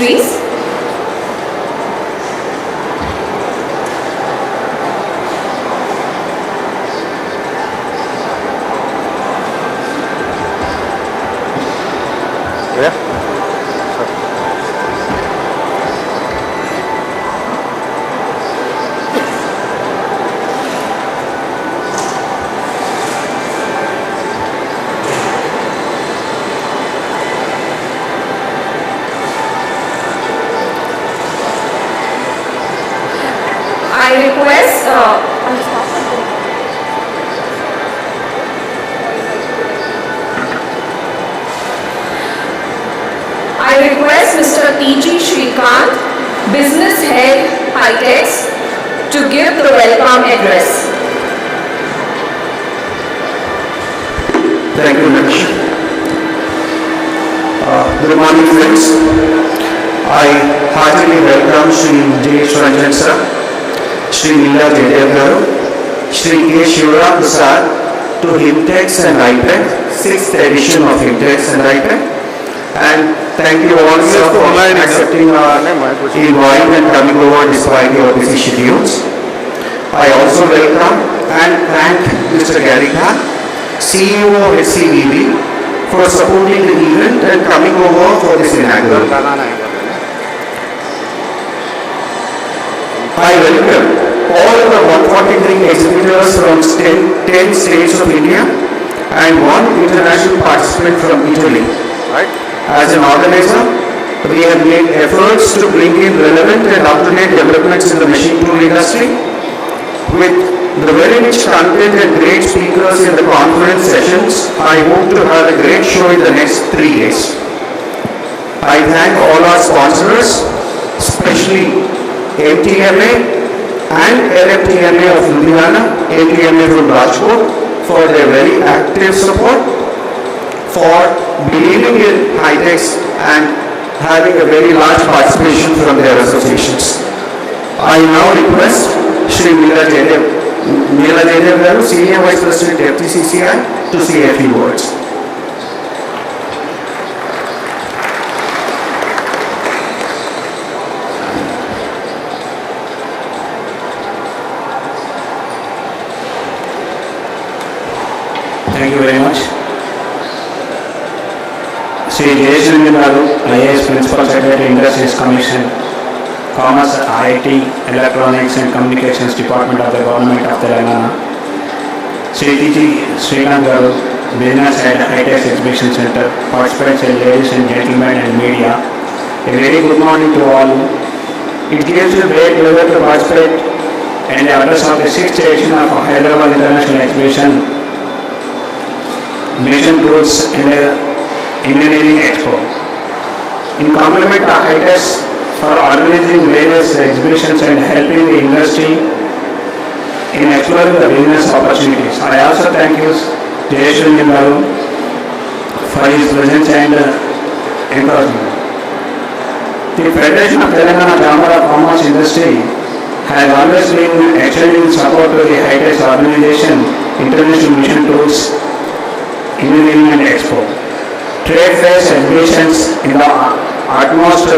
Industries. I request Mr. T.G. Shrikant, Business Head, Hitex, to give the welcome address. Thank you very much. Good morning, friends. I heartily welcome Shri J. Ranjan sir, Shri Meela Jaydev garu, Shri K. Shivram Prasad to HIMTEX and Hyderabad, 6th edition of HIMTEX and Hyderabad. And thank you all sir for accepting our invite and coming over despite your busy schedules. I also welcome and thank Mr. Gary Khan, CEO of SCVB, for supporting the event and coming over for this inaugural. I welcome all the 143 exhibitors from 10 states of India and one international participant from Italy. As an organizer, we have made efforts to bring in relevant and up-to-date developments in the machine tool industry. With the very rich content and great speakers in the conference sessions, I hope to have a great show in the next 3 days. I thank all our sponsors, especially MTMA and LFTMA of Ludhiana, MTMA from Rajkot, for their very active support, for believing in Hitex and having a very large participation from their associations. I now request Shri Meela Jaydev garu, Senior Vice President FTCCI, to say a few words. Thank you very much. Sri Jayaswami Garu, IAS Principal Secretary, Industries Commission, Commerce, IT, Electronics and Communications Department of the Government of Telangana. Sri T.G. Shrikant Garu, Business Head, Hitex Exhibition Center, participants and ladies and gentlemen and media. A very good morning to all. It gives me great pleasure to participate in the address of the 6th edition of Hyderabad International Exhibition, Mission Tools in the Engineering Expo. In compliment to Hitex for organizing various exhibitions and helping the industry in exploring the business opportunities. I also thank you, Jayaswami Garu, for his presence and encouragement. The Federation of Telangana Chamber of Commerce Industry has always been extending support to the Hitex organization, International Mission Tools, Engineering and Expo. Trade fairs, exhibitions in the utmost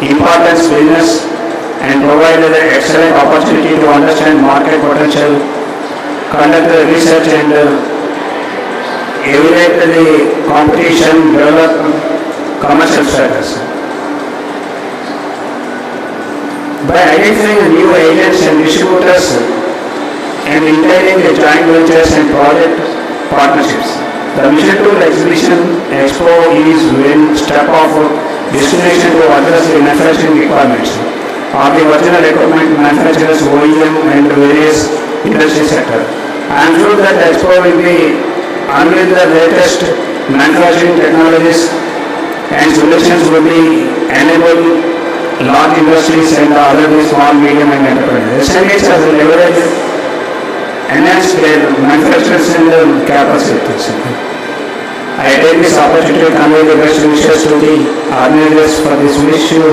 importance business and provided an excellent opportunity to understand market potential, conduct research and evaluate the competition, develop commercial strategies. By identifying new agents and distributors and entering the joint ventures and project partnerships, the Mission Tool Exhibition Expo is one step of destination to address the manufacturing requirements of the original equipment manufacturers, OEM and various industry sectors. I am sure that the Expo will be unveil the latest manufacturing technologies and solutions will be enable large industries and other small, medium and enterprises. SMEs has leveraged enhance their manufacturers and capacities. I take this opportunity to convey the best wishes to the organizers for this wish you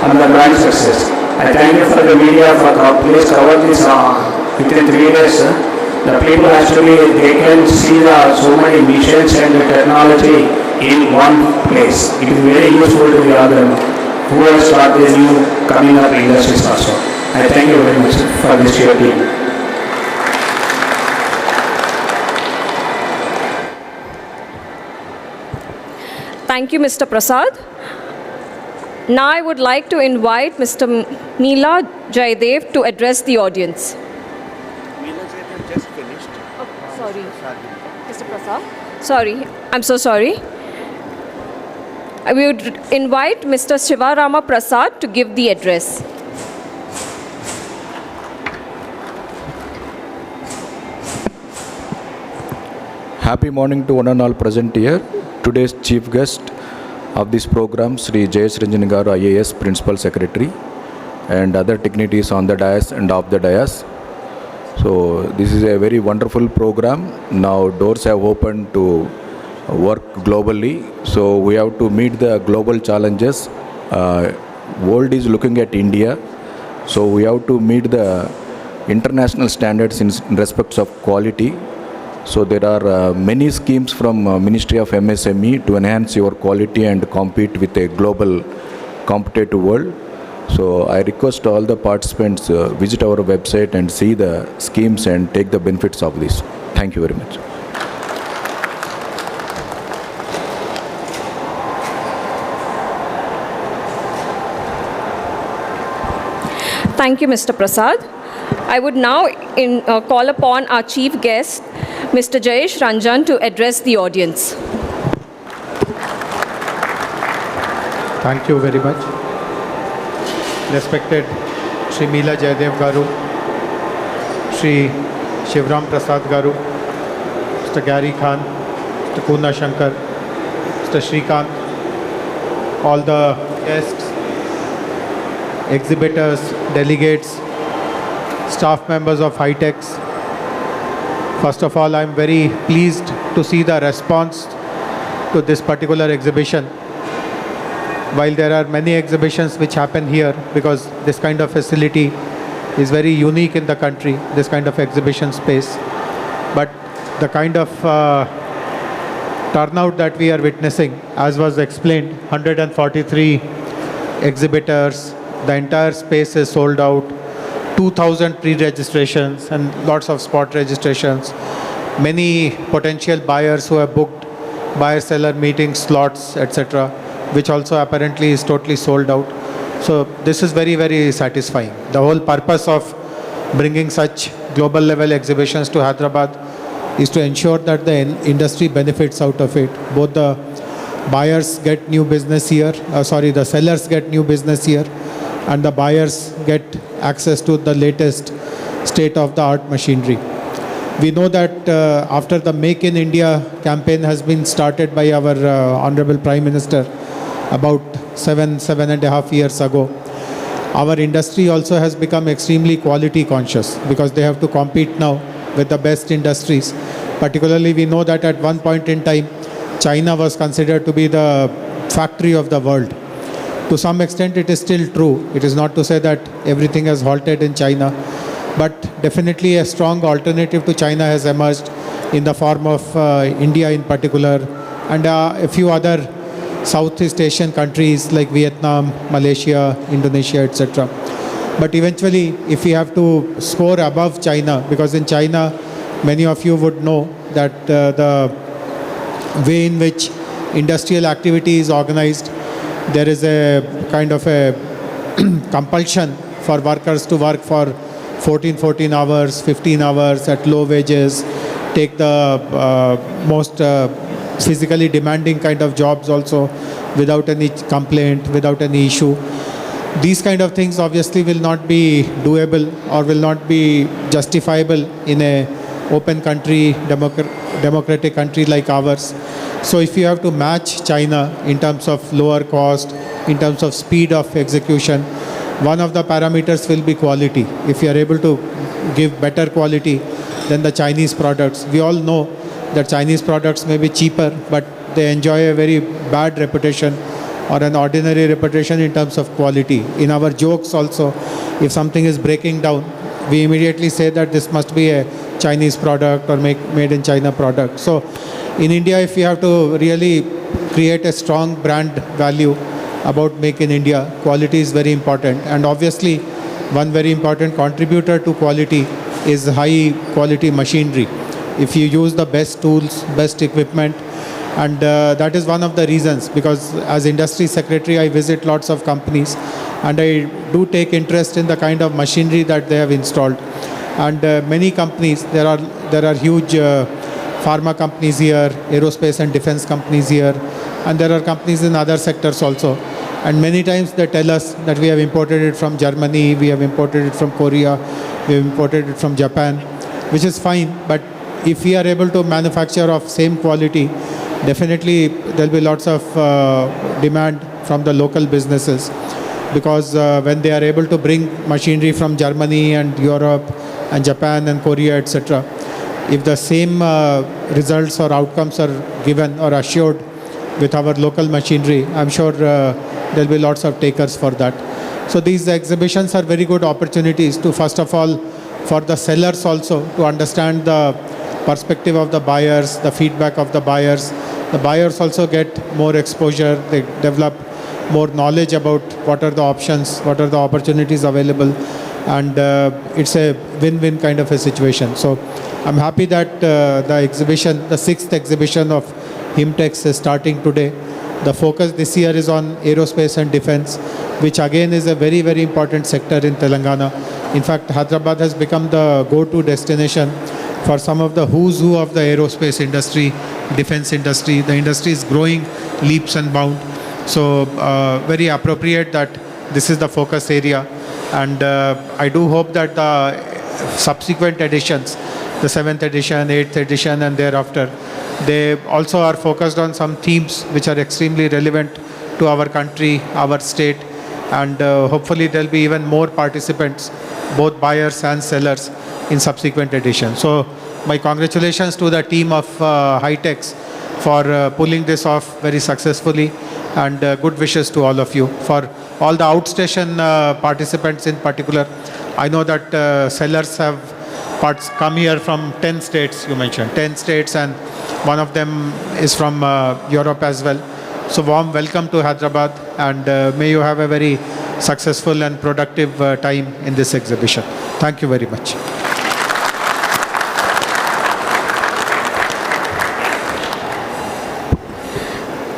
on the grand success. I thank you for the media for please cover this within 3 days. The people actually they can see the so many missions and the technology in one place. It is very useful to the other who have started the new coming up industries also. I thank you very much for this to your team. Thank you, Mr. Prasad. Now I would like to invite Mr. Meela Jaydev to address the audience. Meela Jaydev just finished. Oh, sorry. Mr. Prasad? Sorry, I'm so sorry. I would invite Mr. Shivarama Prasad to give the address. Happy morning to one and all present here. Today's chief guest of this program, Sri Jayesh Ranjan Garu, IAS Principal Secretary, and other dignitaries on the dais and off the dais. So this is a very wonderful program. Now doors have opened to work globally. So we have to meet the global challenges. World is looking at India. So we have to meet the international standards in respects of quality. So there are many schemes from Ministry of MSME to enhance your quality and compete with a global competitive world. So I request all the participants visit our website and see the schemes and take the benefits of this. Thank you very much. Thank you, Mr. Prasad. I would now call upon our chief guest, Mr. Jayesh Ranjan, to address the audience. Thank you very much. Respected Sri Meela Jaydev Garu, Sri Shivram Prasad Garu, Mr. Gary Khan, Mr. Poorna Shankar, Mr. Shrikant, all the guests, exhibitors, delegates, staff members of Hitex. First of all, I am very pleased to see the response to this particular exhibition. While there are many exhibitions which happen here, because this kind of facility is very unique in the country, this kind of exhibition space. But the kind of turnout that we are witnessing, as was explained, 143 exhibitors, the entire space is sold out, 2,000 pre-registrations and lots of spot registrations, many potential buyers who have booked buyer-seller meeting slots, etc., which also apparently is totally sold out. So this is very, very satisfying. The whole purpose of bringing such global level exhibitions to Hyderabad is to ensure that the industry benefits out of it. Both the buyers get new business here, the sellers get new business here, and the buyers get access to the latest state-of-the-art machinery. We know that after the Make in India campaign has been started by our Honorable Prime Minister about 7.5 years ago, our industry also has become extremely quality conscious because they have to compete now with the best industries. Particularly, we know that at one point in time, China was considered to be the factory of the world. To some extent, it is still true. It is not to say that everything has halted in China, but definitely a strong alternative to China has emerged in the form of India in particular, and a few other Southeast Asian countries like Vietnam, Malaysia, Indonesia, etc. But eventually, if we have to score above China, because in China, many of you would know that the way in which industrial activity is organized, there is a kind of a compulsion for workers to work for 14 hours, 15 hours at low wages, take the most physically demanding kind of jobs also without any complaint, without any issue. These kind of things obviously will not be doable or will not be justifiable in a open country, democratic country like ours. So if you have to match China in terms of lower cost, in terms of speed of execution, one of the parameters will be quality. If you are able to give better quality than the Chinese products, we all know that Chinese products may be cheaper, but they enjoy a very bad reputation or an ordinary reputation in terms of quality. In our jokes also, if something is breaking down, we immediately say that this must be a Chinese product or made in China product. So in India, if we have to really create a strong brand value, about Make in India. Quality is very important, and obviously one very important contributor to quality is high quality machinery. If you use the best tools, best equipment, and that is one of the reasons, because as industry secretary I visit lots of companies and I do take interest in the kind of machinery that they have installed. And many companies, there are huge pharma companies here, aerospace and defense companies here, and there are companies in other sectors also. And many times they tell us that we have imported it from Germany, we have imported it from Korea, we have imported it from Japan, which is fine. But if we are able to manufacture of same quality, definitely there will be lots of demand from the local businesses. Because when they are able to bring machinery from Germany and Europe and Japan and Korea, etc., if the same results or outcomes are given or assured with our local machinery, I'm sure there will be lots of takers for that. So these exhibitions are very good opportunities to, first of all, for the sellers also to understand the perspective of the buyers, the feedback of the buyers. The buyers also get more exposure, they develop more knowledge about what are the options, what are the opportunities available, and it's a win-win kind of a situation. So I'm happy that the exhibition, the 6th exhibition of HIMTEX is starting today. The focus this year is on aerospace and defense, which again is a very, very important sector in Telangana. In fact, Hyderabad has become the go-to destination for some of the who's who of the aerospace industry, defense industry. The industry is growing leaps and bounds. So very appropriate that this is the focus area. And I do hope that the subsequent editions, the 7th edition, 8th edition and thereafter, they also are focused on some themes which are extremely relevant to our country, our state, and hopefully there will be even more participants, both buyers and sellers, in subsequent editions. So my congratulations to the team of Hitex for pulling this off very successfully, and good wishes to all of you. For all the outstation participants in particular, I know that sellers have come here from 10 states, you mentioned, 10 states, and one of them is from Europe as well. So warm welcome to Hyderabad, and may you have a very successful and productive time in this exhibition. Thank you very much.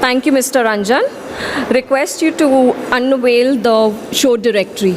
Thank you, Mr. Ranjan. Request you to unveil the show directory.